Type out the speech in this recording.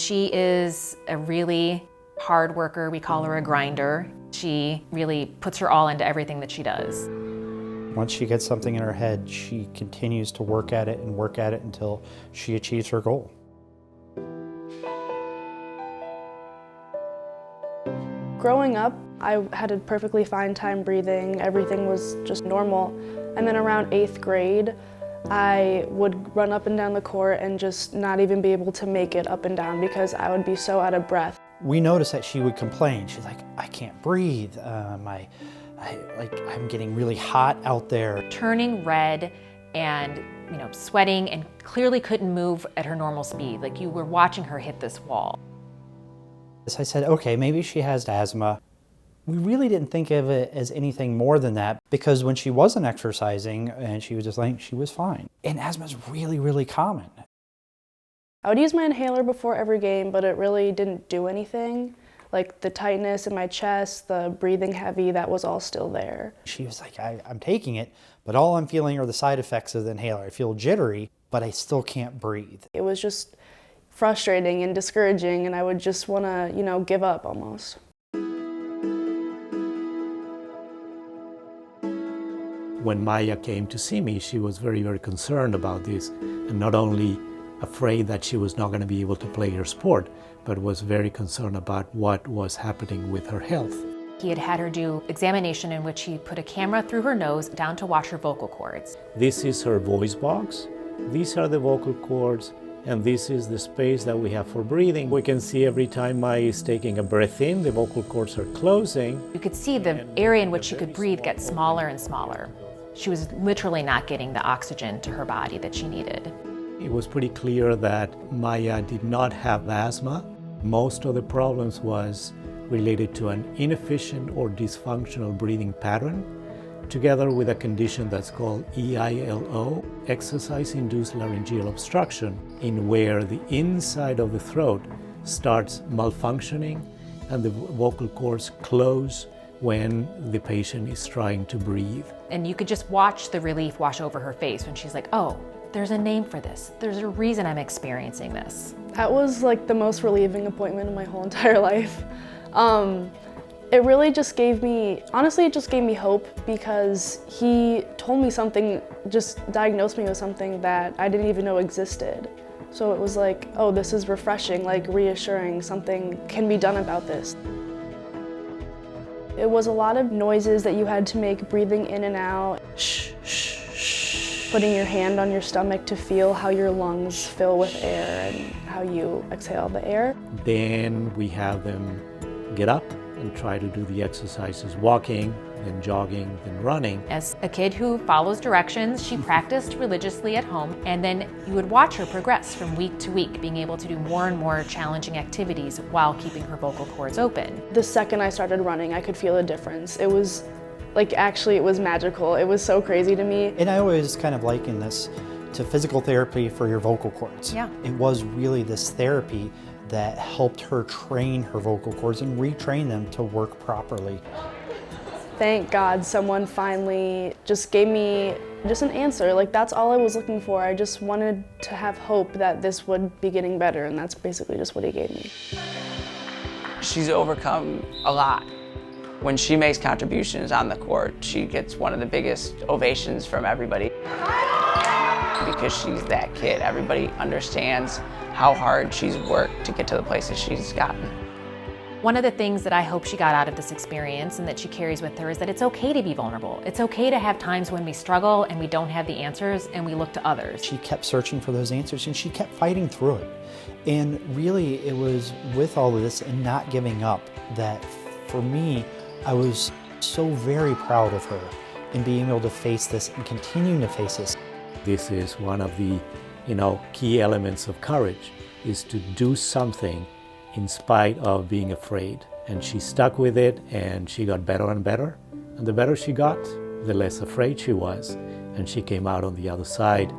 She is a really hard worker. We call her a grinder. She really puts her all into everything that she does. Once she gets something in her head, she continues to work at it until she achieves her goal. Growing up, I had a perfectly fine time breathing. Everything was just normal. And then around 8th grade, I would run up and down the court and just not even be able to make it up and down because I would be so out of breath. We noticed that she would complain. She's like, I can't breathe. I'm getting really hot out there. Turning red and sweating and clearly couldn't move at her normal speed. Like you were watching her hit this wall. I said, okay, maybe she has asthma. We really didn't think of it as anything more than that because when she wasn't exercising and she was just like, she was fine. And asthma is really, really common. I would use my inhaler before every game, but it really didn't do anything. Like the tightness in my chest, the breathing heavy, that was all still there. She was like, I'm taking it, but all I'm feeling are the side effects of the inhaler. I feel jittery, but I still can't breathe. It was just frustrating and discouraging, and I would just want to, give up almost. When Maya came to see me, she was very, very concerned about this, and not only afraid that she was not going to be able to play her sport, but was very concerned about what was happening with her health. He had her do examination in which he put a camera through her nose down to watch her vocal cords. This is her voice box. These are the vocal cords, and this is the space that we have for breathing. We can see every time Maya is taking a breath in, the vocal cords are closing. You could see the area in which she could breathe get smaller and smaller. She was literally not getting the oxygen to her body that she needed. It was pretty clear that Maya did not have asthma. Most of the problems was related to an inefficient or dysfunctional breathing pattern, together with a condition that's called EILO, exercise-induced laryngeal obstruction, in where the inside of the throat starts malfunctioning and the vocal cords close when the patient is trying to breathe. And you could just watch the relief wash over her face when she's like, oh, there's a name for this. There's a reason I'm experiencing this. That was like the most relieving appointment in my whole entire life. It really just gave me, honestly, it just gave me hope because he told me something, just diagnosed me with something that I didn't even know existed. So it was like, oh, this is refreshing, like reassuring, something can be done about this. It was a lot of noises that you had to make, breathing in and out. Shh, shh, shh. Putting your hand on your stomach to feel how your lungs fill with air and how you exhale the air. Then we have them get up and try to do the exercises, walking, then jogging, then running. As a kid who follows directions, she practiced religiously at home, and then you would watch her progress from week to week, being able to do more and more challenging activities while keeping her vocal cords open. The second I started running, I could feel a difference. It was actually it was magical. It was so crazy to me. And I always kind of liken this to physical therapy for your vocal cords. Yeah. It was really this therapy that helped her train her vocal cords and retrain them to work properly. Thank God someone finally just gave me just an answer. Like, that's all I was looking for. I just wanted to have hope that this would be getting better, and that's basically just what he gave me. She's overcome a lot. When she makes contributions on the court, she gets one of the biggest ovations from everybody. Because she's that kid. Everybody understands how hard she's worked to get to the places she's gotten. One of the things that I hope she got out of this experience and that she carries with her is that it's okay to be vulnerable. It's okay to have times when we struggle and we don't have the answers and we look to others. She kept searching for those answers and she kept fighting through it. And really it was with all of this and not giving up that for me, I was so very proud of her in being able to face this and continuing to face this. This is one of the key elements of courage, is to do something in spite of being afraid. And she stuck with it and she got better and better. And the better she got, the less afraid she was. And she came out on the other side.